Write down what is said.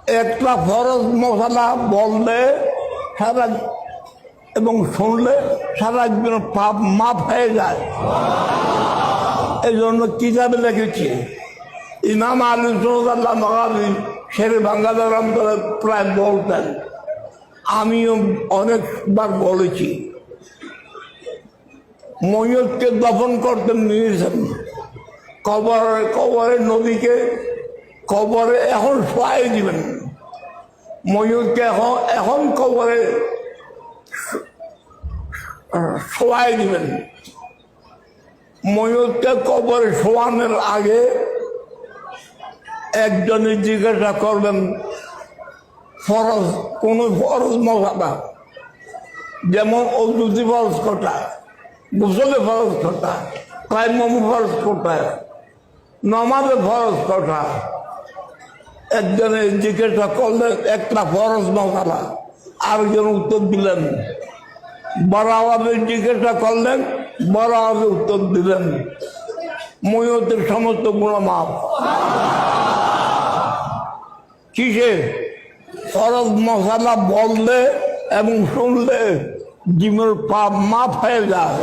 একটা ফরজ মশলা বললে সারা এবং শুনলে সারা জীবন পাপ মাফ হয়ে যায়। এই জন্য কিতাবে লিখেছি ইমাম আলী সুল্লাহ মহাবী শেরে বাংলাদেশ প্রায় বলতেন, আমিও অনেকবার বলেছি, ময়ূরকে দফন করতে নিয়েছেন কবরে নদীকে কবরে এখন শোয়াই দিবেন, ময়ূরকে এখন কবরে শোয়াই দিবেন। ময়ূরকে কবরে শোয়ানোর আগে একজনে জিজ্ঞাসা করবেন ফরজ কোন ফরজ মশলা, যেমন অজুতি ফরজ কোটা, গোসলে ফরজ কোটা, কায়মম ফরজ কোটা, নমাজে ফরজ কোটা। একজনে জিজ্ঞাসা করলেন একটা ফরজ মশলা, আরেকজন উত্তর দিলেন। বড় আওয়াজে জিজ্ঞাসা করলেন, বড় আওয়াজে উত্তর দিলেন। ময়ূরের সমস্ত গুণ মাপ। কিসে? ফরজ মশলা বললে এবং শুনলে জীবনের পাপ মাফ হয়ে যায়।